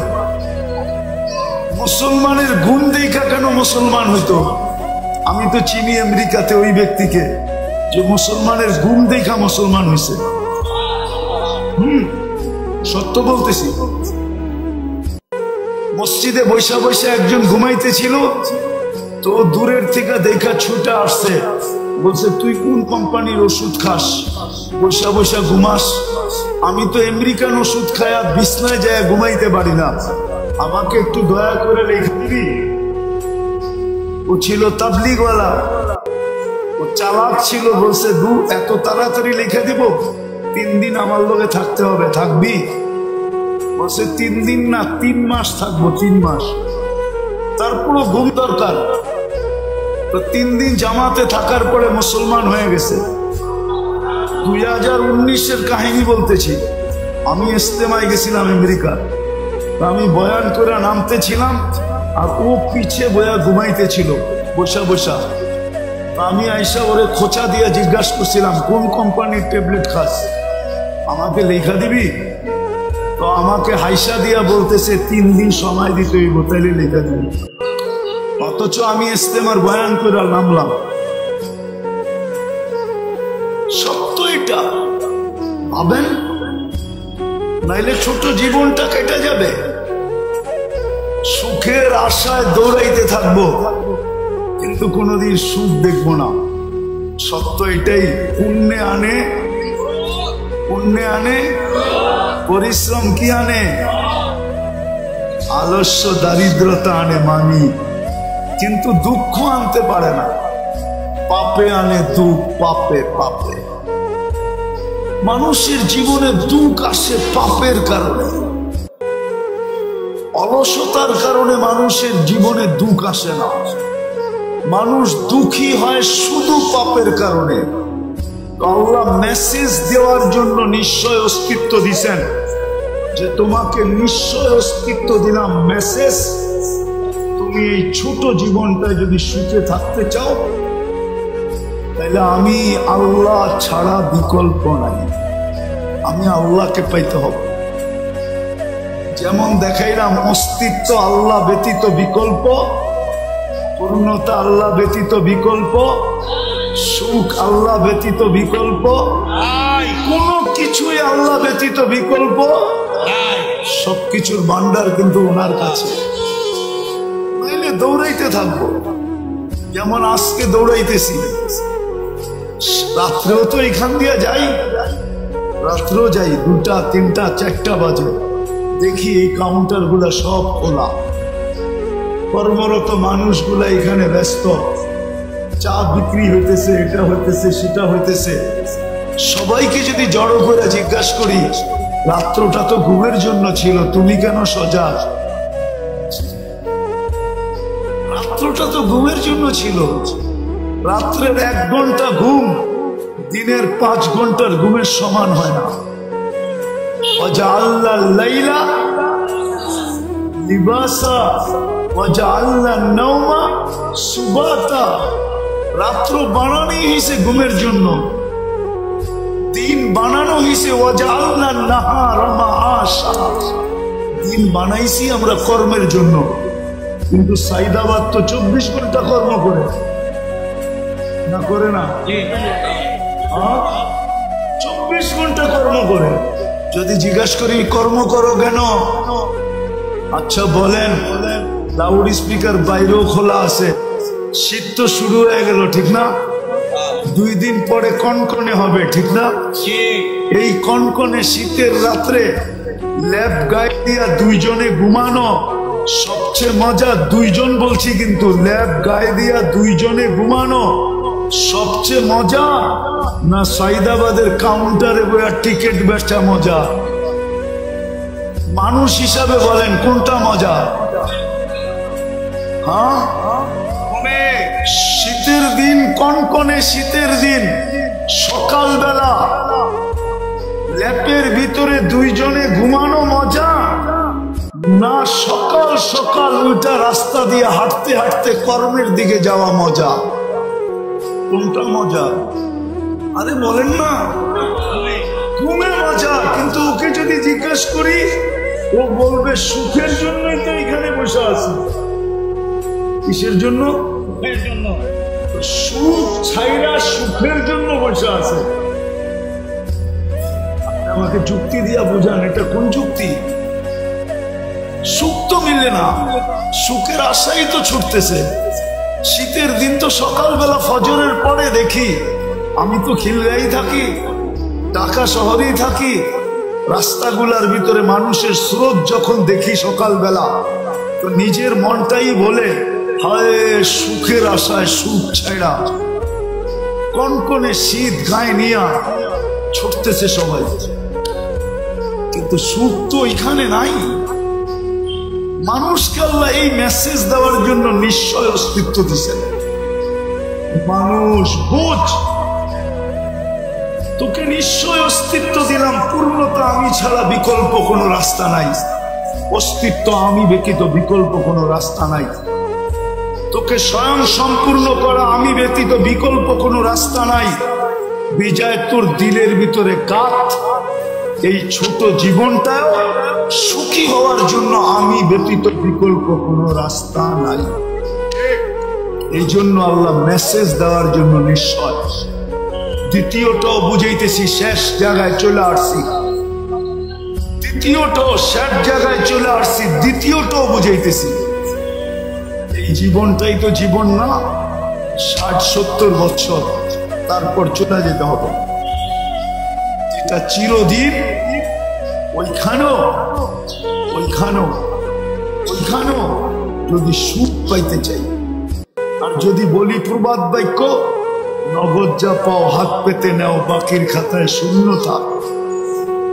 মুসলমানের গুণ দেখা কেন মুসলমান হইতো? আমি তো চিনি আমেরিকাতে ওই ব্যক্তিকে যে মুসলমানের গুণ দেখা মুসলমান হয়েছে। সত্য বলতেছি। মসজিদে বৈশা বৈশা একজন ঘুমাইতেছিল, তো দূরের থেকে দেখা ছুটে আসছে, বলছে তুই কোন কোম্পানির ওষুধ খাস, বৈশা বৈশা ঘুমাস? আমি তো আমেরিকান ওষুধ খায়া বিছনায় যায় ঘুমাইতে পারি না, আমাকে একটু দয়া করে লেখা দিবি? ও ছিল তাবলিগওয়ালা, ও চালাক ছিল, বলছে এত তাড়াতাড়ি লিখে দিব, 3 দিন আমার লগে থাকতে হবে। থাকবি? বলছে 3 দিন না 3 মাস থাকবো, 3 মাস। তারপরও ঘুম দরকার। তো 3 দিন জামাতে থাকার পরে মুসলমান হয়ে গেছে। 2019-এর কাহিনী বলতেছি। আমি ইস্তেমায় গেছিলাম আমেরিকা। আমি বয়ান করে নামতেছিলাম, আর ও পিছে বয়া ঘুমাইতেছিল বসা বসা। আমি আইসা ওরে খোঁচা দিয়ে জিজ্ঞাসা করছিলাম, কোন কোম্পানির ট্যাবলেট খাস, আমাকে লেখা দিবি? তো আমাকে হাইসা দিয়া বলতেছে 3 দিন সময় দিতে হইব, তাইলে লেখা দিবি। অথচ আমি ইস্তেমার বয়ান করে নামলাম। সত্য এটা, ভাবেন, নাইলে ছোট জীবনটা কেটে যাবে। সুখের আশায় দৌড়াইতে থাকবো, কিন্তু কোনোদিন সুখ দেখবো না। সত্য এটাই। পুণ্যে আনে পরিশ্রম কি আনে? আলস্য দারিদ্রতা আনে মানি, কিন্তু দুঃখ আনতে পারে না। পাপে আনে দুঃখ, পাপে পাপে। মানুষের জীবনে দুঃখ আসে পাপের কারণে, অলসতার কারণে মানুষের জীবনে দুঃখ আসে না। মানুষ দুঃখী হয় শুধু পাপের কারণে। আল্লাহ মেসেজ দেওয়ার জন্য নিশ্চয় অস্তিত্ব দিছেন, যে তোমাকে নিশ্চয় অস্তিত্ব দিলাম মেসেজ, তুমি এই ছোট জীবনটায় যদি সুখে থাকতে চাও, তাহলে আমি আল্লাহ ছাড়া বিকল্প নাই। আমি আল্লাহকে পাইতে হবে। যেমন দেখাইলাম, অস্তিত্ব আল্লাহ ব্যতীত বিকল্প, পূর্ণতা আল্লাহ ব্যতীত বিকল্প, সুখ আল্লাহ ব্যতীত বিকল্প, কোনো কিছুই আল্লাহ ব্যতীত বিকল্প। সবকিছুর ভান্ডার কিন্তু ওনার কাছে। নাইলে দৌড়াইতে থাকবো, যেমন আজকে দৌড়াইতেছি। রাত্রেও তো এখান দিয়ে যাই, রাত্রেও যাই 2টা 3টা 4টা বাজে, দেখি এই কাউন্টার গুলা সব খোলা, কর্মরত মানুষগুলা এখানে ব্যস্ত, চা বিক্রি হইতেছে, এটা হইতেছে, সেটা হইতেছে। সবাইকে যদি জড়ো করে জিজ্ঞাসা করি, রাত্রটা তো ঘুমের জন্য ছিল, তুমি কেন সজাগ? রাত্রটা তো ঘুমের জন্য ছিল। রাত্রের 1 ঘন্টা ঘুম দিনের 5 ঘন্টার ঘুমের সমান হয় না। ওয়াজআলনা লাইলা লিবাসা ওয়াজআলনা নাওমা সুবাতা। রাত্র বানানো হয়েছে ঘুমের জন্য, দিন বানানো হয়েছে ওয়াজআলনা নাহারা মাআশা। দিন বানাইছি আমরা কর্মের জন্য, কিন্তু সাইদাবাদ তো 24 ঘন্টা কর্ম করে না, করে না? 24 ঘন্টা কর্ম করে। যদি জিজ্ঞাসা করি কর্ম করো কেন, আচ্ছা বলেন, লাউড স্পিকার বাইরেও খোলা আছে, শীত তো শুরু হয়ে গেল, ঠিক না? 2 দিন পরে কনকনে হবে, ঠিক না? এই কনকনে শীতের রাত্রে ল্যাব গায়ে দিয়া 2 জনে ঘুমানো সবচেয়ে মজা। 2 জন বলছি, কিন্তু ল্যাব গায়ে দিয়া 2 জনে ঘুমানো সবচেয়ে মজা, না সাইদাবাদের কাউন্টারে বইয়া টিকিট বেচা মজা? মানুষ হিসাবে বলেন কোনটা মজা? হ্যাঁ, শীতের দিন, কনকনে শীতের দিন, সকালবেলা ল্যাপের ভিতরে 2 জনে ঘুমানো মজা, না সকাল সকাল ওইটা রাস্তা দিয়ে হাঁটতে হাঁটতে কর্মের দিকে যাওয়া মজা? কোনটা মজা? আরে বলেন না, ঘুমে মজা। কিন্তু ওকে যদি জিজ্ঞেস করি, ও বলবে সুখের জন্যই তো এখানে বসে আছে। কিসের জন্য? সুখ ছাইরা সুখের জন্য বসে আছে। আমাকে যুক্তি দিয়া বুঝান, এটা কোন যুক্তি? সুখ তো মিলে না, সুখের আশাই তো ছুটতেছে। শীতের দিন তো সকালবেলা ফজরের পরে দেখি, আমি তো খিলগাঁই থাকি, ঢাকা শহরেই থাকি, রাস্তাগুলার ভিতরে মানুষের স্রোত যখন দেখি সকালবেলা, তো নিজের মনটাই বলে হায় সুখের আশায় সুখ ছাড়া কনকনে শীত গায়ে নিয়া ছুটতেছে সবাই, কিন্তু সুখ তো এখানে নাই। মানুষকে আল্লাহ এই মেসেজ দেওয়ার জন্য নিশ্চয় অস্তিত্ব দিচ্ছেন। মানুষ বোঝ, তোকে নিশ্চয় অস্তিত্ব দিলাম, পূর্ণতা আমি ছাড়া বিকল্প কোনো রাস্তা নাই, অস্তিত্ব আমি ব্যতীত বিকল্প কোনো রাস্তা নাই, তোকে স্বয়ং সম্পূর্ণ করা আমি ব্যতীত বিকল্প কোনো রাস্তা নাই। বিজয় তোর দিলের ভিতরে কাত, এই ছোট জীবনটা সুখী হওয়ার জন্য আমি ব্যতীত বিকল্প কোনো রাস্তা নাই। এই জন্য আল্লাহ মেসেজ দেওয়ার জন্য নিশ্চয়। দ্বিতীয়টাও বুঝাইতেছি, শেষ জায়গায় চলে আসছি, দ্বিতীয়টাও শেষ জায়গায় চলে আসছি, দ্বিতীয়টাও বুঝাইতেছি। এই জীবনটাই তো জীবন না, 60-70 বছর, তারপর চলে যেতে হবে। যেটা চিরদিন, ওইখানেও যদি সুখ পাইতে চাই, আর যদি বলি প্রবাদ বাক্য, নগদ যা পাও হাত পেতে নেও, বাকির খাতায় শূন্য থাক,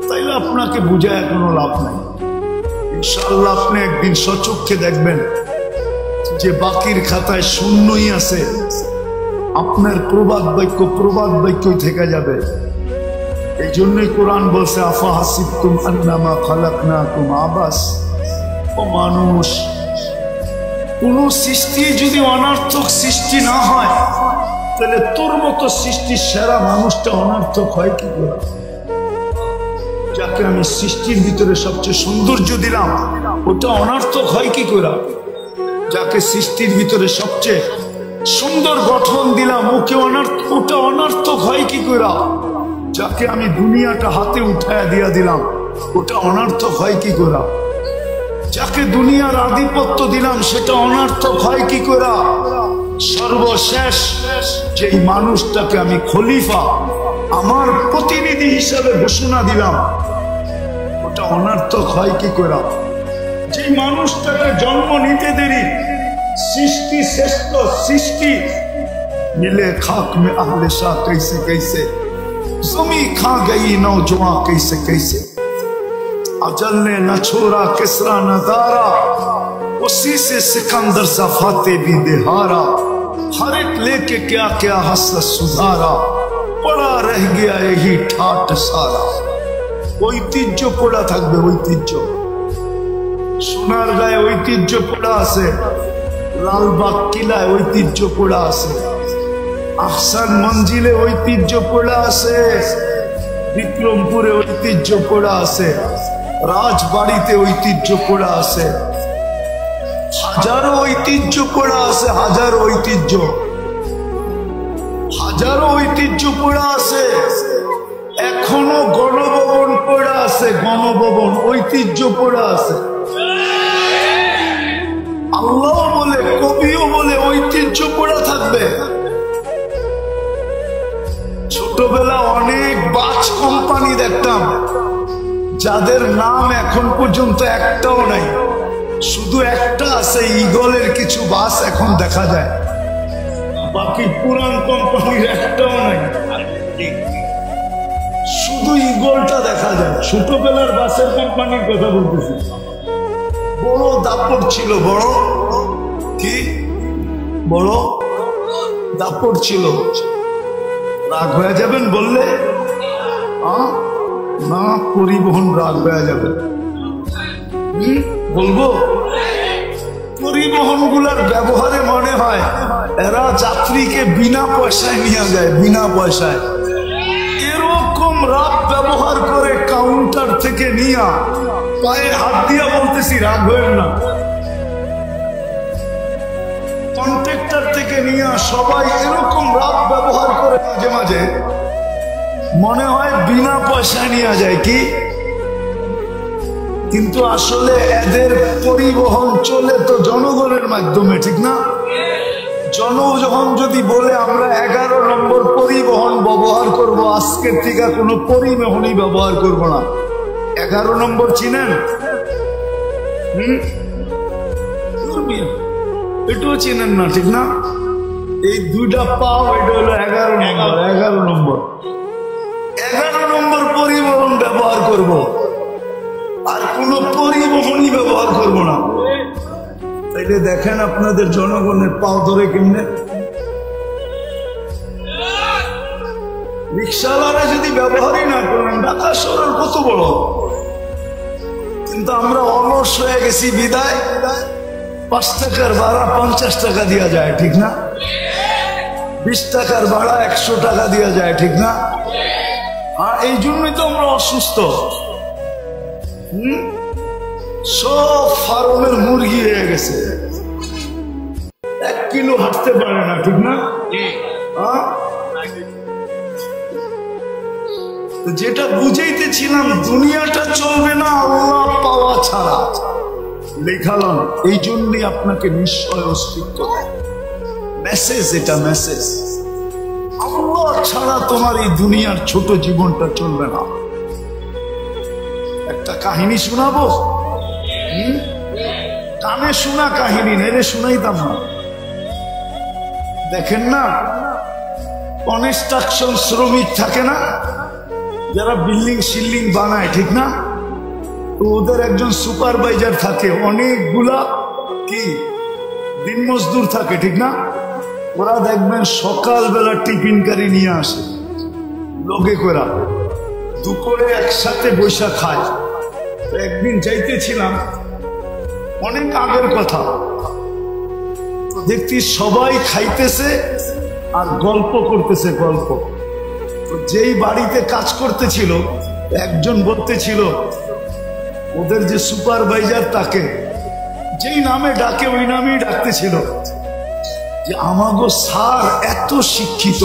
তাইলে আপনাকে বুঝায় কোনো লাভ নাই। ইনশাআল্লাহ আপনি একদিন সচক্ষে দেখবেন যে বাকির খাতায় শূন্যই আছে, আপনার প্রবাদ বাক্যই থেকে যাবে। এই জন্যই কোরআন বলছে আফা হাসিবতুম আন্নামা খালাকনাকুম আবাস। ও মানুষ, কোন সৃষ্টি যদি অনার্থক সৃষ্টি না হয়, তাহলে তোর মতো সৃষ্টির সেরা মানুষটা অনার্থক হয় কি করে? যাকে আমি সৃষ্টির ভিতরে সবচেয়ে সৌন্দর্য দিলাম, ওটা অনার্থক হয় কি করে? যাকে সৃষ্টির ভিতরে সবচেয়ে সুন্দর গঠন দিলাম, ওটা অনার্থক হয় কি করে? যাকে আমি দুনিয়াটা হাতে উঠায় দিয়া দিলাম, ওটা অনার্থক হয় কি করে? যাকে দুনিয়ার আধিপত্য দিলাম, সেটা অনার্থক হয় কি করে? সর্বশেষ যেই মানুষটাকে আমি খলিফা, আমার প্রতিনিধি হিসাবে ঘোষণা দিলাম, ওটা অনার্থক হয় কি করে? যে মানুষটাকে জন্ম নিতে দেরি, সৃষ্টি শ্রেষ্ঠ সৃষ্টি, মিলে খাক মে আহলে শাহ कैसे कैसे, जमी खा गई नौजवान कैसे कैसे, अजल ने न छोड़ा किसरा न दारा, उसी से सिकंदर सा फाते भी देहारा, हर एक लेके क्या क्या हसरत सुधारा, पड़ा रह गया यही ठाट सारा। ঐতিহ্য পড়া থাকবে, ঐতিহ্য। সোনার গায়ে ঐতিহ্য পড়া আছে, লালবাগ কিলায় ঐতিহ্য পড়া আছে, আহসান মঞ্জিলে ঐতিহ্য পড়া আছে, বিক্রমপুরে ঐতিহ্য পড়া আছে, রাজবাড়িতে ঐতিহ্য পড়া আছে, হাজারো ঐতিহ্য পড়া আছে, হাজারো ঐতিহ্য পড়া আছে। এখনো গণভবন পড়া আছে, গণভবন ঐতিহ্য পড়া আছে। আল্লাহ বলে, কবিও বলে ঐতিহ্য পড়া থাকবে। ছোটবেলা অনেক বাস কোম্পানি দেখতাম, যাদের নাম এখন পর্যন্ত একটাও নাই, শুধু একটা আছে, ঈগলের কিছু বাস এখন দেখা যায়, বাকি পুরান কোম্পানির একটাও নাই, শুধু ঈগলটা দেখা যায়। ছোটবেলার বাসের কোম্পানির কথা বলতেছি। বড় দাপট ছিল, বড় দাপট ছিল। রাগ হয়ে যাবেন বললে? না, পরিবহন রাগ হয়ে যাবে। বলবো পরিবহন গুলার ব্যবহারে মনে হয় এরা যাত্রীকে বিনা পয়সায় নিয়ে যায়, বিনা পয়সায়। এরকম রাগ ব্যবহার করে কাউন্টার থেকে নিয়ে পায়ে হাত দিয়া বলতেছি, রাগ হয়েন না, কন্ট্রাক্টর থেকে নিয়ে সবাই এরকম রাগ ব্যবহার করে, মাঝে মাঝে মনে হয় বিনা পয়সায় নিয়ে যায় কি, কিন্তু আসলে এদের পরিবহন চলে তো জনগণের মাধ্যমে, ঠিক না? জনগণ যদি বলে আমরা 11 নম্বর পরিবহন ব্যবহার করব, আজকের থেকে কোনো পরিবহনই ব্যবহার করব না। 11 নম্বর চিনেন? এটাও চেনেন না, ঠিক না? এই দুইটা পাও, এটা হলো 11 নম্বর। 11 নম্বর 11 নম্বর পরিবহন ব্যবহার করব, আর কোন পরিবহনই ব্যবহার করব না। তাইলে দেখেন আপনাদের জনগণের পাও ধরে কেমনে। রিক্সাওয়ালারা যদি ব্যবহারই না করেন, ঢাকা শহর কত বড়, কিন্তু আমরা অলস হয়ে গেছি বিদায় 5 টাকার ভাড়া 50 টাকা দেওয়া যায়, ঠিক না? 20 টাকার ভাড়া 100 টাকা দেওয়া যায়, ঠিক না? এই জন্যই তো আমরা অসুস্থ। সব ফার্মের মুরগি হয়ে গেছে, 1 কিলো হাঁটতে পারে না, ঠিক না? যেটা বুঝাইতেছিলাম, দুনিয়াটা চলবে না আল্লাহ পাওয়া ছাড়া। লেখালাম এই জন্যই আপনাকে নিশ্চয় অস্তিত্ব দেয়। মেসেজ, এটা মেসেজ। আল্লাহ ছাড়া তোমার এই দুনিয়ার ছোট জীবনটা চলবে না। একটা কাহিনী শোনাবো, কানে শোনা কাহিনী, নেড়ে শোনাইতাম না। দেখেন না, কনস্ট্রাকশন শ্রমিক থাকে না, যারা বিল্ডিং শিল্ডিং বানায়, ঠিক না? তো ওদের একজন সুপারভাইজার থাকে, অনেকগুলা কি দিন মজদুর থাকে, ঠিক না? ওরা দেখবেন সকালবেলা টিফিন কারি নিয়ে আসে লগে করে, দুপুরে একসাথে বৈশা খায়। একদিন যাইতেছিলাম, অনেক আগের কথা, দেখছি সবাই খাইতেছে আর গল্প করতেছে, গল্প। যেই বাড়িতে কাজ করতেছিল একজন বলতেছিল, ওদের যে সুপারভাইজার তাকে যেই নামে ডাকে ওই নামেই ডাকতেছিল, যে আমাগো স্যার এত শিক্ষিত,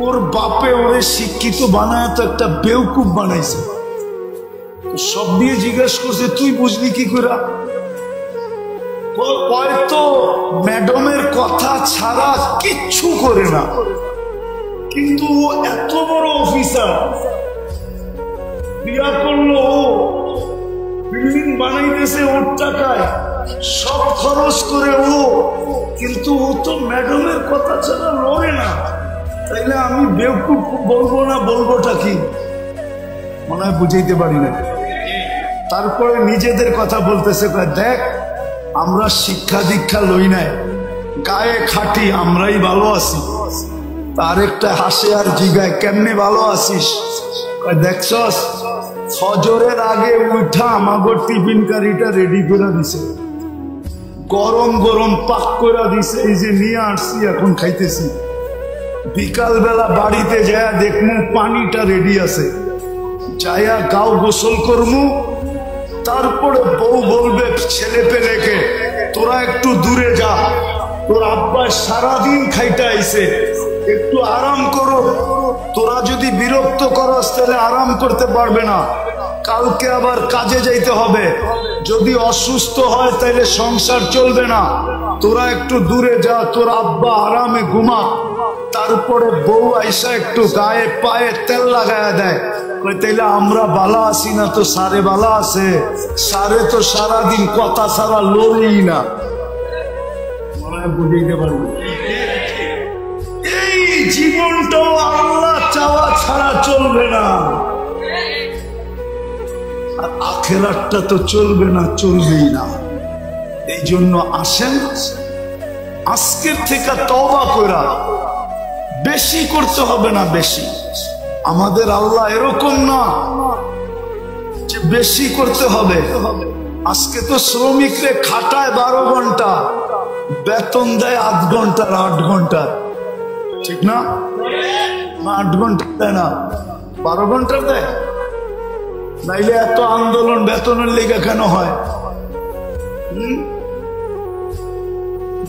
ওর বাপে ওরে শিক্ষিত বানায় তো একটা বেউকুফ বানাইছে। সব দিয়ে জিজ্ঞেস করছে, তুই বুঝলি কি করে? হয়তো ম্যাডামের কথা ছাড়া কিচ্ছু করে না, কিন্তু ও এত বড় অফিসার, বিয়া করলো, ও বিল্ডিং বানাইতেছে ওর টাকায়, সব খরচ করে ও, কিন্তু ও তো ম্যাডামের কথা ছাড়া লড়ে না। তাইলে আমি বেউকুফ বলবো না, বলবোটা কি? মনে হয় বুঝাইতে পারি না। তারপরে নিজেদের কথা বলতেছে, দেখ আমরা শিক্ষা দীক্ষা লই নাই, গায়ে খাটি, আমরাই ভালো আছি। তার একটা হাসে আর জিগায়, কেমনে ভালো আছিস? দেখছস ফজরের আগে উঠা আমাগো টিফিন কারিটা রেডি করে দিছে, গরম গরম পাক করে দিছে, এই যে নিয়ে আসছি এখন খাইতেছি। বিকাল বেলা বাড়িতে যায়া দেখমু পানিটা রেডি আছে, যায়া গাও গোসল করমু। তারপরে বউ বলবে ছেলে পেলেকে, তোরা একটু দূরে যা, তোর আব্বা সারাদিন খাইতে আইছে, একটু আরাম করো। তোরা যদি বিরক্ত করস তাহলে আরাম করতে পারবে না, কালকে আবার কাজে যাইতে হবে। যদি অসুস্থ হয় তাহলে সংসার চলবে না, তোরা একটু দূরে যা, তোর আব্বা আরামে ঘুমা। তারপরে বউ আইসা একটু গায়ে পায়ে তেল লাগায়া দেয়, তাইলে আমরা বালা আছি না তো সারে বালা আছে? সারে তো সারাদিন কথা ছাড়া লড়ি না। মনে হয় বুঝাইতে পারবো। এই জীবনটাও আল্লাহ চাওয়া ছাড়া চলবে না, আর আখেরাতটা তো চলবে না, চলবেই না। এই জন্য আসেন আজকের থেকে তওবা কইরা, বেশি করতে হবে না, বেশি। আমাদের আল্লাহ এরকম না যে বেশি করতে হবে। আজকে তো শ্রমিকরে খাটায় 12 ঘন্টা, বেতন দেয় 8 ঘন্টার, 8 ঘন্টার, ঠিক না? 8 ঘন্টা দেয় না, 12 ঘন্টার দেয়। নাইলে এত আন্দোলন বেতনের লেগে কেন হয়?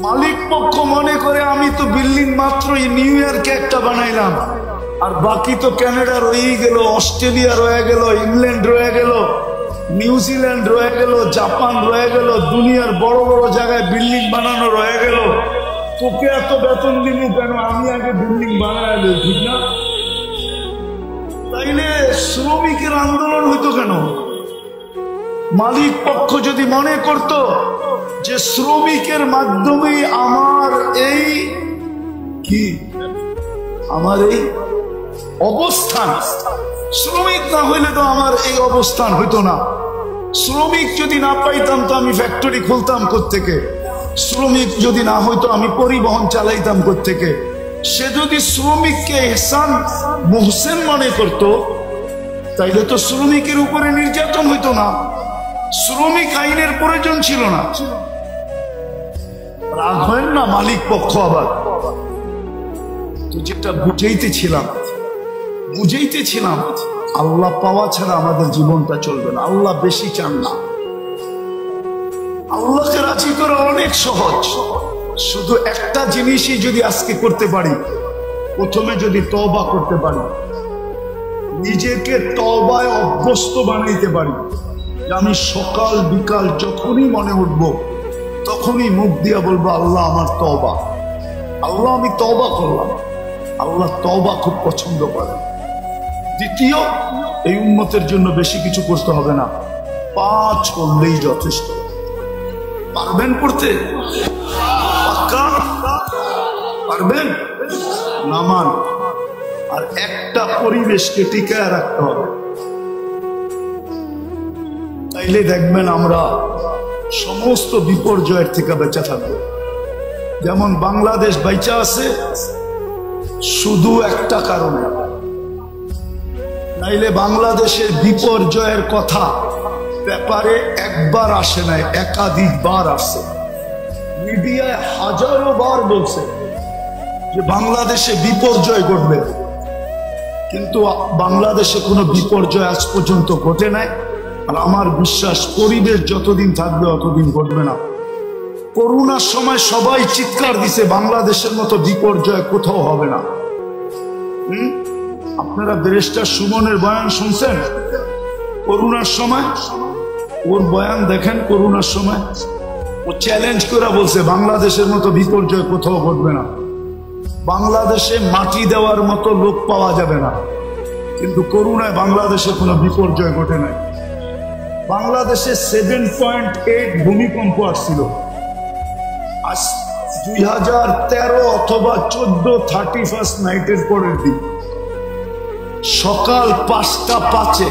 মালিক পক্ষ মনে করে আমি তো বিল্ডিং মাত্রই নিউ ইয়র্কে একটা বানাইলাম, আর বাকি তো কানাডা রয়ে গেল, অস্ট্রেলিয়া রয়ে গেল, ইংল্যান্ড রয়ে গেল, নিউজিল্যান্ড রয়ে গেল, জাপান রয়ে গেল, দুনিয়ার বড় বড় জায়গায় বিল্ডিং বানানো রয়ে গেল। তোকে এত বেতন দিব কেন? আমি আগে বিল্ডিং বানাইলে, ঠিক না? তাইলে শ্রমিকের আন্দোলন হইতো কেন? মালিক পক্ষ যদি মনে করত যে শ্রমিকের মাধ্যমে আমার এই কি আমার এই অবস্থান, শ্রমিক না হইলে তো আমার এই অবস্থান হইতো না। শ্রমিক যদি না পাইতাম তো আমি ফ্যাক্টরি খুলতাম কোত্থেকে? শ্রমিক যদি না হইতো আমি পরিবহন চালাইতাম কোত্থেকে? সে যদি শ্রমিককে ইহসান মুহসিন মনে করত তাইলে তো শ্রমিকের উপরে নির্যাতন হইতো না, শ্রমিক আইনের প্রয়োজন ছিল না। রাগ হয় না মালিক পক্ষ আবার। তো যেটা বুঝাইতেছিলাম আল্লাহ পাওয়া ছাড়া আমাদের জীবনটা চলবে না। আল্লাহ বেশি চান না। আল্লাহকে রাজি করা অনেক সহজ। শুধু একটা জিনিসই যদি আজকে করতে পারি, প্রথমে যদি তওবা করতে পারি, নিজেকে তওবায় অভ্যস্ত বানাইতে পারি, যে আমি সকাল বিকাল যখনই মনে উঠবো তখনই মুখ দিয়া বলবো আল্লাহ আমার তওবা, আল্লাহ আমি তওবা করলাম। আল্লাহ তওবা খুব পছন্দ করে। দ্বিতীয়, এই উম্মতের জন্য বেশি কিছু করতে হবে না, 5 করলেই যথেষ্ট। পারবেন পড়তে? পাক্কা পারবেন? নামান। আর একটা পরিবেশকে টিকায় রাখতে হবে, তাইলে দেখবেন আমরা সমস্ত বিপর্যয়ের থেকে বেঁচে থাকবো। যেমন বাংলাদেশ বেঁচে আছে শুধু একটা কারণে, নাইলে বাংলাদেশের বিপর্যয়ের কথা পেপারে একবার আসে নাই, একাধিকবার আসছে। মিডিয়ায় হাজারো বার বলছে যে বাংলাদেশে বিপর্যয় ঘটবে, কিন্তু বাংলাদেশে কোনো বিপর্যয় আজ পর্যন্ত ঘটে নাই। আর আমার বিশ্বাস পরিবেশ যতদিন থাকবে অতদিন ঘটবে না। করোনার সময় সবাই চিৎকার দিছে বাংলাদেশের মতো বিপর্যয় কোথাও হবে না। আপনারা ব্যারিস্টার সুমনের বয়ান শুনছেন করোনার সময়? ওর বয়ান দেখেন। করোনার সময় ও চ্যালেঞ্জ করে বলছে বাংলাদেশের মতো বিপর্যয় কোথাও ঘটবে না, বাংলাদেশে মাটি দেওয়ার মতো লোক পাওয়া যাবে না। কিন্তু করোনায় বাংলাদেশে কোনো বিপর্যয় ঘটে নাই। বাংলাদেশে 7.8 ভূমিকম্প আসছিল। আজ 2013 অথবা 14 31 নাইটের পরের দিন সকাল 5টা 5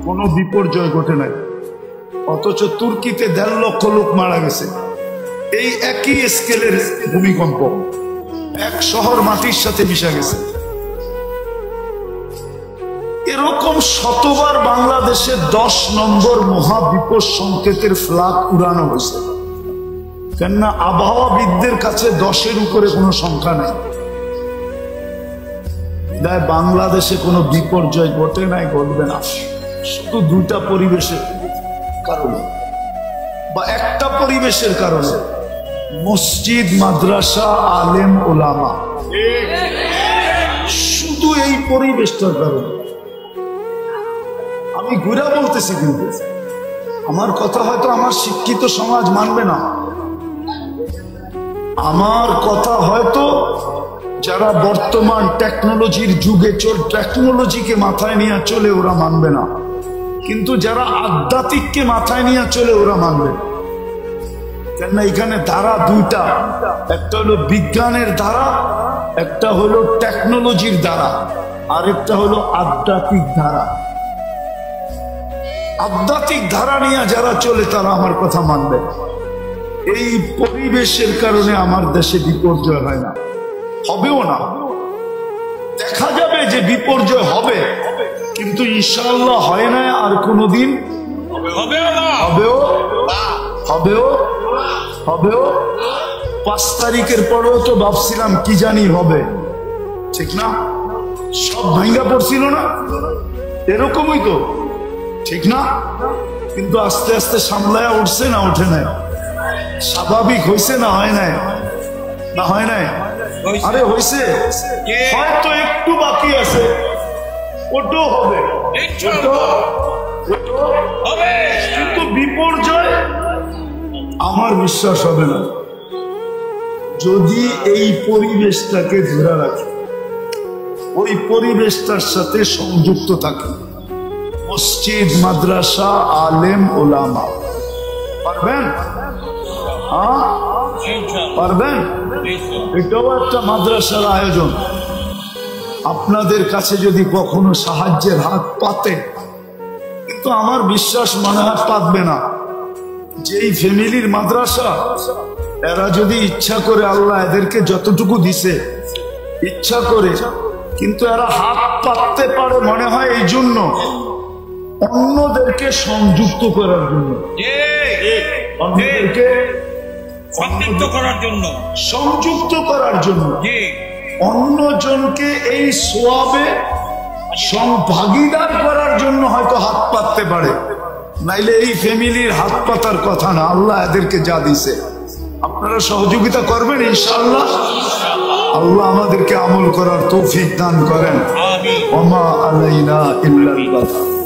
কোনো বিপর্যয় ঘটে নাই। অথচ তুর্কিতে 1.5 লক্ষ লোক মারা গেছে। এই একই স্কেলের ভূমিকম্প, এক শহর মাটির সাথে মিশে গেছে। এরকম শতবার বাংলাদেশে 10 নম্বর মহাবিপদ সংকেতের ফ্ল্যাগ উড়ানো হয়েছে। কেননা আবহাওয়াবিদদের কাছে 10-এর উপরে কোনো সংখ্যা নেই। তাই বাংলাদেশে কোনো বিপর্যয় ঘটে নাই, ঘটবে না। শুধু 2টা পরিবেশের কারণে বা একটা পরিবেশের কারণে, মসজিদ, মাদ্রাসা, আলেম, ওলামা, শুধু এই পরিবেশটার কারণে। আমি ঘুরে বলতেছি, কিন্তু আমার কথা হয়তো আমার শিক্ষিত সমাজ মানবে না। আমার কথা হয়তো যারা বর্তমান টেকনোলজির যুগে টেকনোলজিকে মাথায় নিয়ে চলে ওরা মানবে না, কিন্তু যারা আধ্যাত্মিককে মাথায় নিয়ে চলে ওরা মানবে। কেননা এখানে ধারা 2টা, একটা হলো বিজ্ঞানের ধারা, একটা হলো টেকনোলজির ধারা, আরেকটা হলো আধ্যাত্মিক ধারা। আধ্যাত্মিক ধারা নিয়ে যারা চলে তারা আমার কথা মানবে। এই পরিবেশের কারণে আমার দেশে বিপর্যয় হয় না, হবেও না। দেখা যাবে যে বিপর্যয় হবে, কিন্তু ইনশাআল্লাহ হয় না, আর কোনোদিন হবেও। 5 তারিখের পরেও তো ভাবছিলাম কি জানি হবে, ঠিক না? সব ভাঙ্গা পড়ছিল না, এরকমই তো, ঠিক না? কিন্তু আস্তে আস্তে সামলায়া উঠছে না উঠে নাই? স্বাভাবিক হয়েছে না হয় নাই? না হয় নাই? আরে হয়েছে, হয়তো একটু বাকি আছে, ওটাও হবে, কিন্তু বিপর্যয় আমার বিশ্বাস হবে না যদি এই পরিবেশটাকে ধরে রাখি, ওই পরিবেশটার সাথে সংযুক্ত থাকি। মসজিদ, মাদ্রাসা, আলেম, ওলামা। পারবেন? পারবেন? এটাও একটা মাদ্রাসার আয়োজন। আপনাদের কাছে যদি কখনো সাহায্যের হাত পাতে, কিন্তু আমার বিশ্বাস মনে হয় পাতবে না। যেই ফ্যামিলির মাদ্রাসা, এরা যদি ইচ্ছা করে, আল্লাহ এদেরকে যতটুকু দিছে ইচ্ছা করে, কিন্তু এরা হাত পাততে পারে মনে হয় এই জন্য অন্যদেরকে সংযুক্ত করার জন্য, অন্যদেরকে সংযুক্ত করার জন্য, সংযুক্ত করার জন্য, অন্যজনকে এই সোয়াবে ভাগীদার করার জন্য হয়তো হাত পাততে পারে, নাইলে এই ফ্যামিলির হাত পাতার কথা না। আল্লাহ এদেরকে যা দিছে, আপনারা সহযোগিতা করবেন ইনশাআল্লাহ। আল্লাহ আমাদেরকে আমল করার তৌফিক দান করেন। ওমা আলাইনা ইল্লাল বালাগ।